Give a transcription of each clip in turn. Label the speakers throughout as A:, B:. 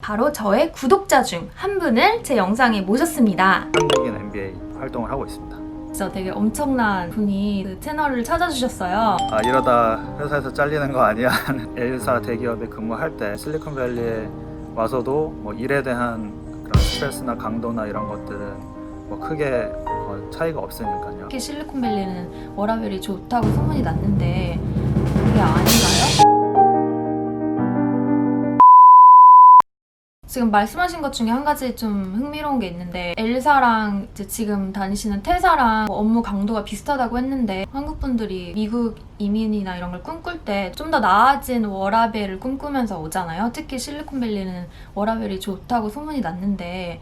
A: 바로 저의 구독자 중 한 분을 제 영상에 모셨습니다.
B: 한국인 MBA 활동을 하고 있습니다.
A: 진짜 되게 엄청난 분이 그 채널을 찾아주셨어요.
B: 이러다 회사에서 잘리는 거 아니야? L사 대기업에 근무할 때 실리콘밸리에 와서도 뭐 일에 대한 그런 스트레스나 강도나 이런 것들은 뭐 크게 차이가 없으니까요.
A: 특히 실리콘밸리는 워라밸이 좋다고 소문이 났는데 그게 아닌가요? 지금 말씀하신 것 중에 한 가지 좀 흥미로운 게 있는데 L사랑 이제 지금 다니시는 T사랑 업무 강도가 비슷하다고 했는데 한국 분들이 미국 이민이나 이런 걸 꿈꿀 때 좀 더 나아진 워라밸을 꿈꾸면서 오잖아요. 특히 실리콘밸리는 워라밸이 좋다고 소문이 났는데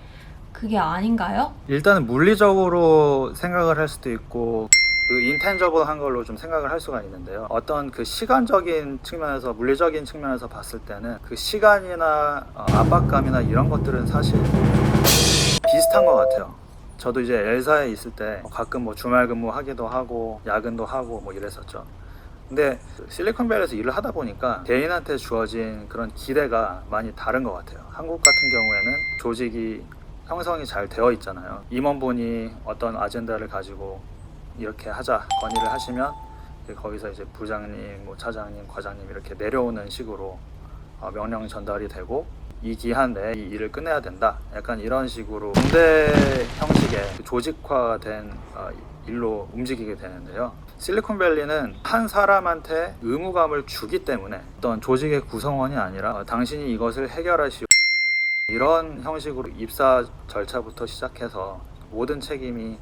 A: 그게 아닌가요?
B: 일단은 물리적으로 생각을 할 수도 있고 그 인텐저블한 걸로 좀 생각을 할 수가 있는데요. 어떤 그 시간적인 측면에서, 물리적인 측면에서 봤을 때는 그 시간이나 압박감이나 이런 것들은 사실 비슷한 것 같아요. 저도 이제 L사에 있을 때 가끔 뭐 주말 근무하기도 하고 야근도 하고 뭐 이랬었죠. 근데 실리콘밸리에서 일을 하다 보니까 개인한테 주어진 그런 기대가 많이 다른 것 같아요. 한국 같은 경우에는 조직이 형성이 잘 되어 있잖아요. 임원분이 어떤 아젠다를 가지고 이렇게 하자 건의를 하시면 거기서 이제 부장님, 뭐 차장님, 과장님 이렇게 내려오는 식으로 명령 전달이 되고 이 기한 내에 이 일을 끝내야 된다. 약간 이런 식으로 군대 형식의 조직화된 일로 움직이게 되는데요. 실리콘밸리는 한 사람한테 의무감을 주기 때문에 어떤 조직의 구성원이 아니라 당신이 이것을 해결하시오. 이런 형식으로 입사 절차부터 시작해서 모든 책임이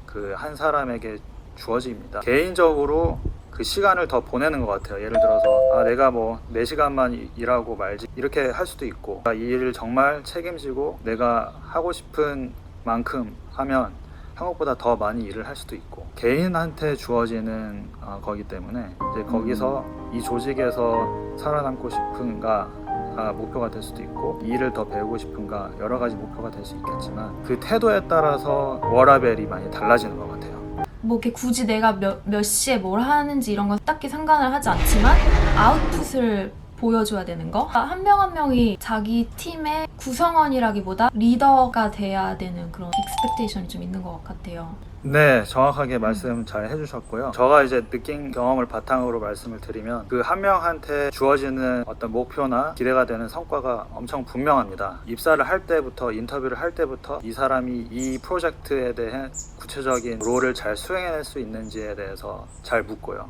B: 그 한 사람에게 주어집니다. 개인적으로 그 시간을 더 보내는 것 같아요. 예를 들어서 내가 뭐 4시간만 일하고 말지 이렇게 할 수도 있고 이 일을 정말 책임지고 내가 하고 싶은 만큼 하면 한국보다 더 많이 일을 할 수도 있고 개인한테 주어지는 거기 때문에 이제 거기서 이 조직에서 살아남고 싶은가 목표가 될 수도 있고 이 일을 더 배우고 싶은가 여러 가지 목표가 될 수 있겠지만 그 태도에 따라서 워라밸이 많이 달라지는 것 같아요.
A: 뭐 이렇게 굳이 내가 몇 시에 뭘 하는지 이런 건 딱히 상관을 하지 않지만 아웃풋을 보여줘야 되는 거. 한 명 한 명이 자기 팀의 구성원이라기보다 리더가 돼야 되는 그런 익스펙테이션이 좀 있는 것 같아요.
B: 네, 정확하게 말씀 잘 해주셨고요. 제가 이제 느낀 경험을 바탕으로 말씀을 드리면 그 한 명한테 주어지는 어떤 목표나 기대가 되는 성과가 엄청 분명합니다. 입사를 할 때부터, 인터뷰를 할 때부터 이 사람이 이 프로젝트에 대해 구체적인 롤을 잘 수행해낼 수 있는지에 대해서 잘 묻고요.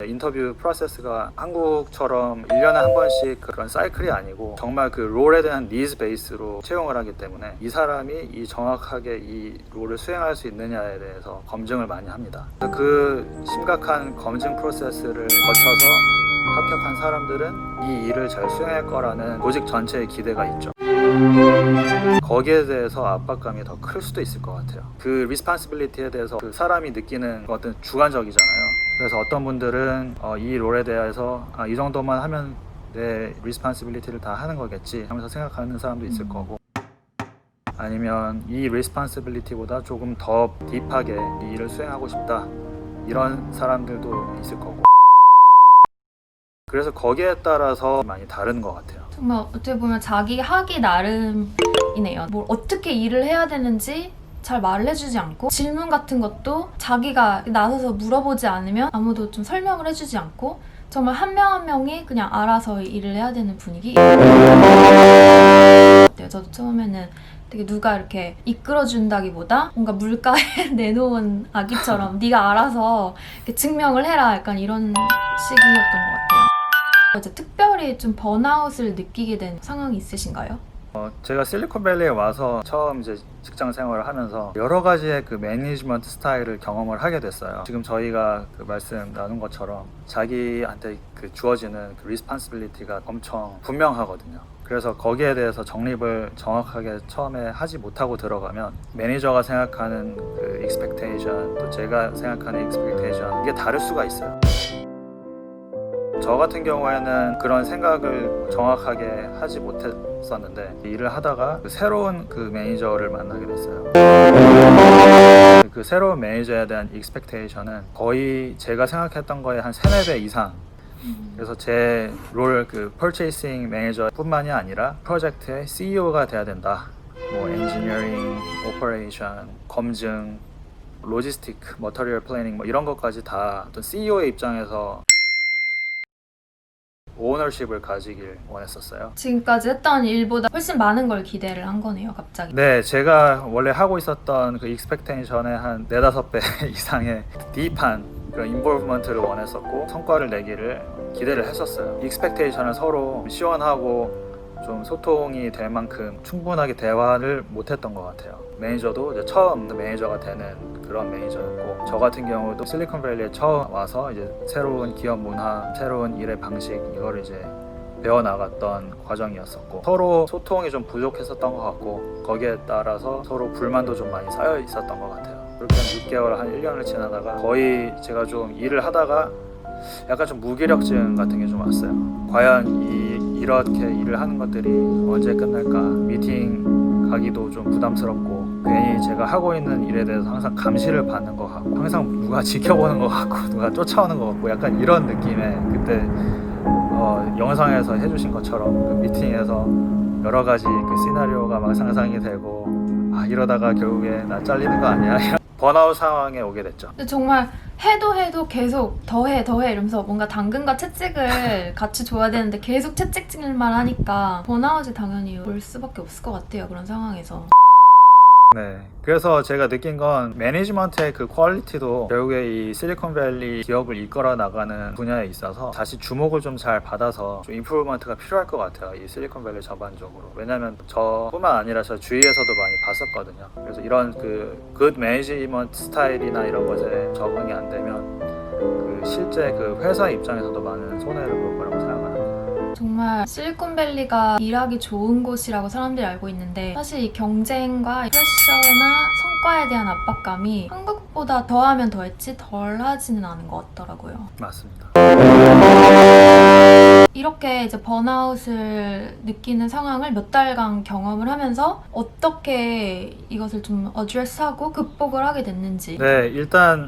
B: 인터뷰 프로세스가 한국처럼 1년에 한 번씩 그런 사이클이 아니고 정말 그 롤에 대한 니즈 베이스로 채용을 하기 때문에 이 사람이 정확하게 이 롤을 수행할 수 있느냐에 대해서 검증을 많이 합니다. 그 심각한 검증 프로세스를 거쳐서 합격한 사람들은 이 일을 잘 수행할 거라는 조직 전체의 기대가 있죠. 거기에 대해서 압박감이 더 클 수도 있을 것 같아요. 그 리스폰시빌리티에 대해서 그 사람이 느끼는 어떤 주관적이잖아요. 그래서 어떤 분들은 이 롤에 대해서 이 정도만 하면 내 리스폰시빌리티를 다 하는 거겠지 하면서 생각하는 사람도 있을 거고 아니면 이 리스폰시빌리티보다 조금 더 딥하게 이 일을 수행하고 싶다 이런 사람들도 있을 거고 그래서 거기에 따라서 많이 다른 것 같아요.
A: 정말 어떻게 보면 자기 하기 나름이네요. 뭘 어떻게 일을 해야 되는지 잘 말을 해주지 않고 질문 같은 것도 자기가 나서서 물어보지 않으면 아무도 좀 설명을 해주지 않고 정말 한 명 한 명이 그냥 알아서 일을 해야 되는 분위기. 저도 처음에는 되게 누가 이렇게 이끌어준다기보다 뭔가 물가에 내놓은 아기처럼 네가 알아서 이렇게 증명을 해라 약간 이런 식이었던 것 같아요. 이제 특별히 좀 번아웃을 느끼게 된 상황이 있으신가요?
B: 제가 실리콘밸리에 와서 처음 이제 직장 생활을 하면서 여러 가지의 그 매니지먼트 스타일을 경험을 하게 됐어요. 지금 저희가 그 말씀 나눈 것처럼 자기한테 그 주어지는 그 리스폰시빌리티가 엄청 분명하거든요. 그래서 거기에 대해서 정립을 정확하게 처음에 하지 못하고 들어가면 매니저가 생각하는 그 익스펙테이션 또 제가 생각하는 익스펙테이션 이게 다를 수가 있어요. 저 같은 경우에는 그런 생각을 정확하게 하지 못했었는데 일을 하다가 새로운 그 매니저를 만나게 됐어요. 그 새로운 매니저에 대한 익스펙테이션은 거의 제가 생각했던 거에 한 3, 4배 이상 그래서 제 롤 그 퍼체이싱 매니저뿐만이 아니라 프로젝트의 CEO가 돼야 된다. 뭐 엔지니어링, 오퍼레이션, 검증, 로지스틱, 머터리얼 플래닝 뭐 이런 것까지 다 어떤 CEO의 입장에서 오너십을 가지길 원했었어요.
A: 지금까지 했던 일보다 훨씬 많은 걸 기대를 한 거네요, 갑자기.
B: 네, 제가 원래 하고 있었던 그 익스펙테이션의 한 4-5배 이상의 딥한 그런 인볼브먼트를 원했었고 성과를 내기를 기대를 했었어요. 익스펙테이션을 서로 시원하고 좀 소통이 될 만큼 충분하게 대화를 못했던 것 같아요. 매니저도 이제 처음 매니저가 되는 그런 매니저였고, 저 같은 경우도 실리콘밸리에 처음 와서 이제 새로운 기업 문화, 새로운 일의 방식 이거를 이제 배워나갔던 과정이었었고, 서로 소통이 좀 부족했었던 것 같고, 거기에 따라서 서로 불만도 좀 많이 쌓여 있었던 것 같아요. 그렇게 한 6개월, 한 1년을 지나다가 거의 제가 좀 일을 하다가 약간 좀 무기력증 같은 게 좀 왔어요. 과연 이렇게 일을 하는 것들이 언제 끝날까? 미팅 가기도 좀 부담스럽고, 괜히 제가 하고 있는 일에 대해서 항상 감시를 받는 것 같고, 항상 누가 지켜보는 것 같고, 누가 쫓아오는 것 같고, 약간 이런 느낌의, 그때 영상에서 해주신 것처럼 그 미팅에서 여러 가지 그 시나리오가 막 상상이 되고, 아 이러다가 결국에 나 잘리는 거 아니야? 이런 번아웃 상황에 오게 됐죠.
A: 근데 정말 해도 계속 더해 이러면서 뭔가 당근과 채찍을 같이 줘야 되는데 계속 채찍질만 하니까 번아웃이 당연히 올 수밖에 없을 것 같아요, 그런 상황에서.
B: 네, 그래서 제가 느낀 건 매니지먼트의 그 퀄리티도 결국에 이 실리콘밸리 기업을 이끌어 나가는 분야에 있어서 다시 주목을 좀 잘 받아서 좀 임프루먼트가 필요할 것 같아요, 이 실리콘밸리 전반적으로. 왜냐면 저뿐만 아니라 저 주위에서도 많이 봤었거든요. 그래서 이런 그 굿 매니지먼트 스타일이나 이런 것에 적응이 안 되면 그 실제 그 회사 입장에서도 많은 손해를 볼 거라고 생각합니다.
A: 정말 실리콘밸리가 일하기 좋은 곳이라고 사람들이 알고 있는데, 사실 이 경쟁과 프레셔나 성과에 대한 압박감이 한국보다 더하면 더했지 덜하지는 않은 것 같더라고요.
B: 맞습니다.
A: 이렇게 이제 번아웃을 느끼는 상황을 몇 달간 경험을 하면서 어떻게 이것을 좀 어드레스하고 극복을 하게 됐는지.
B: 네, 일단